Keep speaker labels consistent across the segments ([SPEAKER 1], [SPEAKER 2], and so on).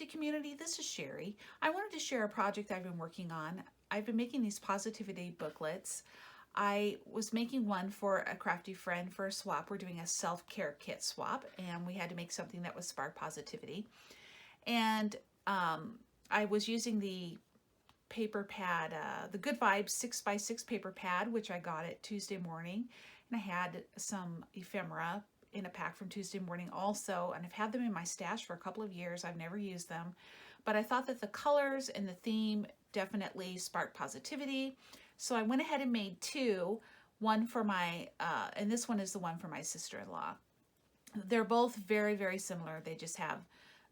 [SPEAKER 1] Crafty community, this is Sherry. I wanted to share a project I've been working on. I've been making these positivity booklets. I was making one for a crafty friend for a swap. We're doing a self-care kit swap, and we had to make something that would spark positivity. And I was using the paper pad, the Good Vibes 6x6 paper pad, which I got it Tuesday morning. And I had some ephemera in a pack from Tuesday morning also, and I've had them in my stash for a couple of years. I've never used them, but I thought that the colors and the theme definitely sparked positivity. So I went ahead and made two, one for my, and this one is the one for my sister-in-law. They're both very, very similar. They just have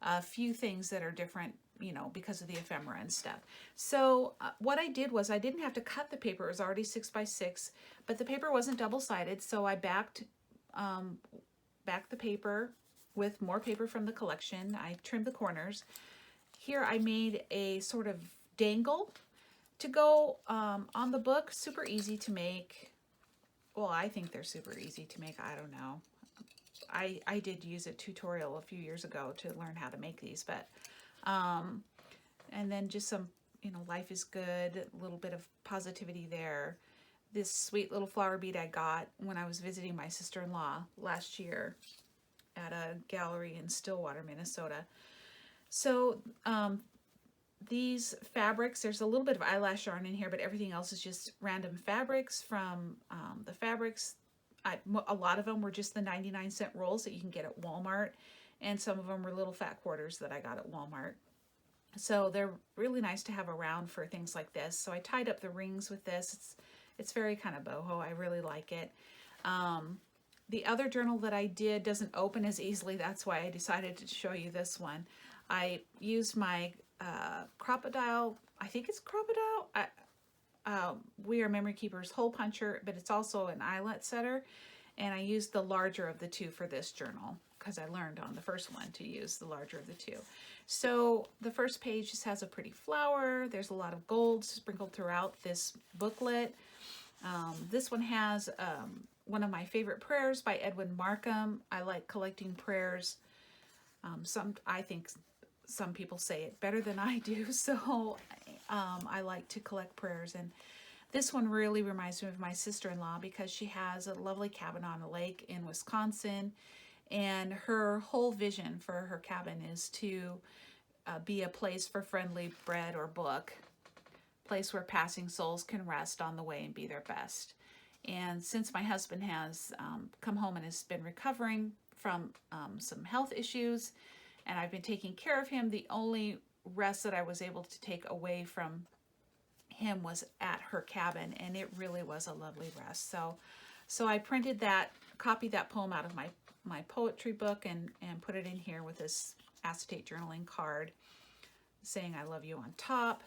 [SPEAKER 1] a few things that are different, you know, because of the ephemera and stuff. So what I did was I didn't have to cut the paper. It was already 6x6, but the paper wasn't double-sided, so I backed the paper with more paper from the collection. I trimmed the corners. Here I made a sort of dangle to go on the book. Super easy to make. Well, I think they're super easy to make. I don't know. I did use a tutorial a few years ago to learn how to make these, but and then just some, you know, life is good, a little bit of positivity there. This sweet little flower bead I got when I was visiting my sister-in-law last year at a gallery in Stillwater, Minnesota. So these fabrics, there's a little bit of eyelash yarn in here, but everything else is just random fabrics from the fabrics. A lot of them were just the 99-cent rolls that you can get at Walmart, and some of them were little fat quarters that I got at Walmart. So they're really nice to have around for things like this. So I tied up the rings with this. It's very kind of boho. I really like it. The other journal that I did doesn't open as easily. That's why I decided to show you this one. I used my Crocodile, I think it's Crocodile. We Are Memory Keepers hole puncher, but it's also an eyelet setter. And I used the larger of the two for this journal because I learned on the first one to use the larger of the two. So the first page just has a pretty flower. There's a lot of gold sprinkled throughout this booklet. This one has one of my favorite prayers by Edwin Markham. I like collecting prayers. I think some people say it better than I do, so I like to collect prayers. And this one really reminds me of my sister-in-law because she has a lovely cabin on a lake in Wisconsin, and her whole vision for her cabin is to be a place for friendly bread or book, place where passing souls can rest on the way and be their best. And since my husband has come home and has been recovering from some health issues, and I've been taking care of him, the only rest that I was able to take away from him was at her cabin, and it really was a lovely rest. So I printed that, copied that poem out of my poetry book and put it in here with this acetate journaling card saying I love you on top.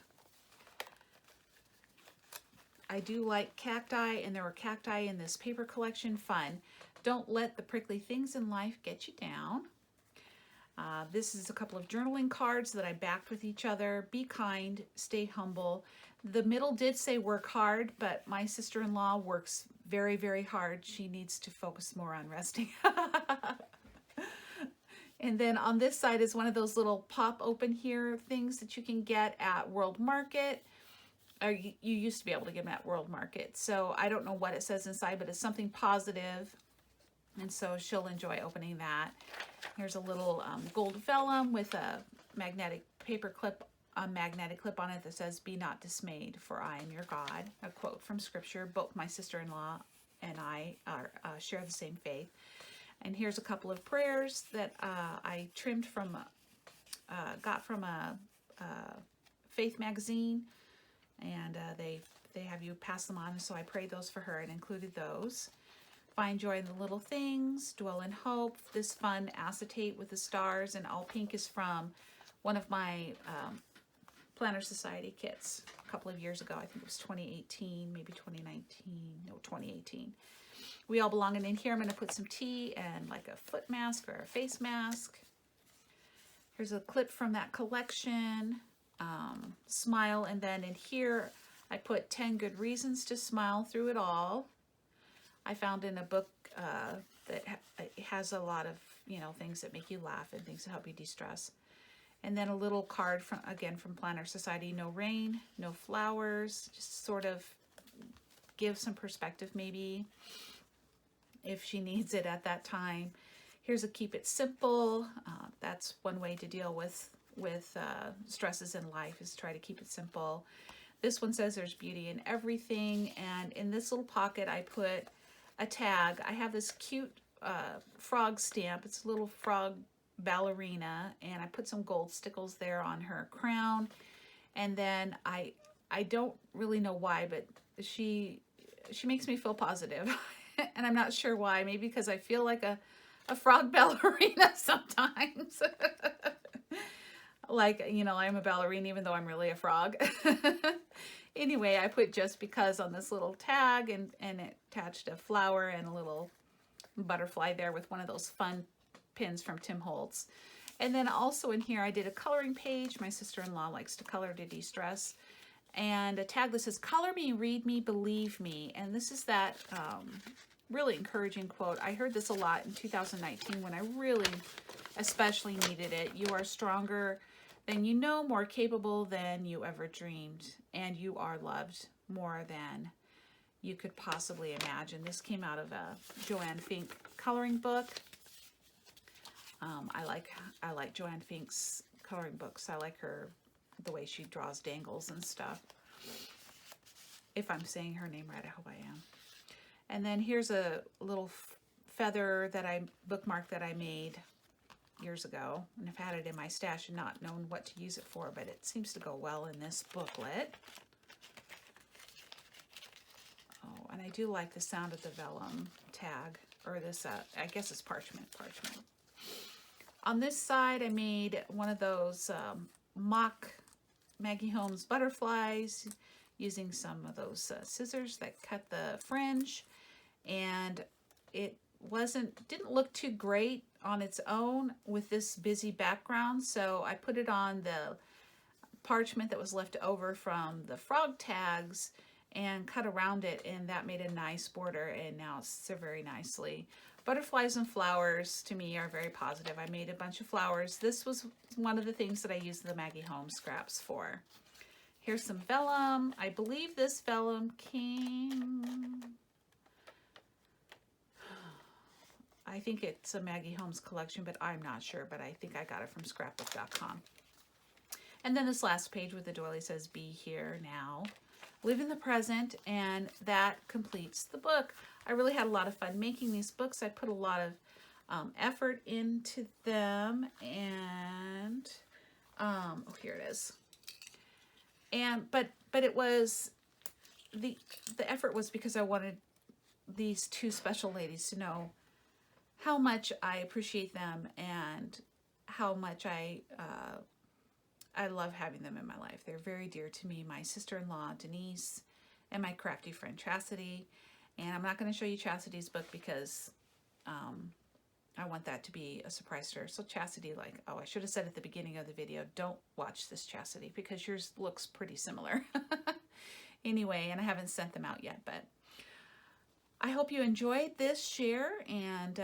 [SPEAKER 1] I do like cacti, and there were cacti in this paper collection. Fun. Don't let the prickly things in life get you down. This is a couple of journaling cards that I backed with each other. Be kind, stay humble. The middle did say work hard, but my sister-in-law works very, very hard. She needs to focus more on resting. And then on this side is one of those little pop open here things that you can get at World Market. Or you used to be able to get them at World Market. So I don't know what it says inside, but it's something positive. And so she'll enjoy opening that. Here's a little gold vellum with a magnetic paper clip, a magnetic clip on it that says, "Be not dismayed, for I am your God." A quote from scripture. Both my sister-in-law and I share the same faith. And here's a couple of prayers that I trimmed from, got from a faith magazine. And they have you pass them on, so I prayed those for her and included those. Find joy in the little things, dwell in hope. This fun acetate with the stars and all pink is from one of my Planner Society kits a couple of years ago. I think it was 2018, maybe 2019, no, 2018. We all belong, and in here I'm going to put some tea and like a foot mask or a face mask. Here's a clip from that collection. Smile, and then in here I put 10 good reasons to smile through it all. I found in a book that has a lot of, you know, things that make you laugh and things that help you de-stress. And then a little card from, again, from Planner Society. No rain, no flowers, just sort of give some perspective maybe if she needs it at that time. Here's a keep it simple. That's one way to deal with stresses in life, is try to keep it simple. This one says there's beauty in everything. And in this little pocket, I put a tag. I have this cute frog stamp. It's a little frog ballerina, and I put some gold stickles there on her crown. And then I don't really know why, but she makes me feel positive. And I'm not sure why. Maybe because I feel like a frog ballerina sometimes. Like, you know, I'm a ballerina even though I'm really a frog. Anyway, I put just because on this little tag, and it attached a flower and a little butterfly there with one of those fun pins from Tim Holtz. And then also in here, I did a coloring page. My sister-in-law likes to color to de-stress. And a tag that says, color me, read me, believe me. And this is that really encouraging quote. I heard this a lot in 2019 when I really especially needed it. You are stronger than you know, more capable than you ever dreamed, and you are loved more than you could possibly imagine. This came out of a Joanne Fink coloring book. I like Joanne Fink's coloring books. I like her, the way she draws dangles and stuff. If I'm saying her name right, I hope I am. And then here's a little feather that I bookmarked that I made years ago, and I've had it in my stash and not known what to use it for, but it seems to go well in this booklet. Oh, and I do like the sound of the vellum tag, or this, I guess it's parchment. On this side, I made one of those mock Maggie Holmes butterflies using some of those scissors that cut the fringe, and it didn't look too great on its own with this busy background, so I put it on the parchment that was left over from the frog tags and cut around it, and that made a nice border, and now it's so very nicely. Butterflies and flowers to me are very positive. I made a bunch of flowers. This was one of the things that I used the Maggie Holmes scraps for. Here's some vellum. I believe this vellum came, I think it's a Maggie Holmes collection, but I'm not sure, but I think I got it from scrapbook.com. And then this last page with the doily says, be here now, live in the present, and that completes the book. I really had a lot of fun making these books. I put a lot of effort into them, and oh, here it is. And but it was the effort was because I wanted these two special ladies to know how much I appreciate them and how much I love having them in my life. They're very dear to me. My sister-in-law Denise and my crafty friend Chastity. And I'm not going to show you Chastity's book because I want that to be a surprise to her. So Chastity, like, oh, I should have said at the beginning of the video, don't watch this, Chastity, because yours looks pretty similar. Anyway, and I haven't sent them out yet, but I hope you enjoyed this share, and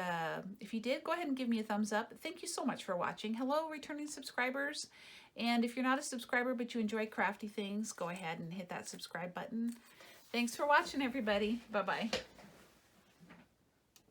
[SPEAKER 1] if you did, go ahead and give me a thumbs up. Thank you so much for watching. Hello, returning subscribers. And if you're not a subscriber but you enjoy crafty things, go ahead and hit that subscribe button. Thanks for watching, everybody. Bye-bye.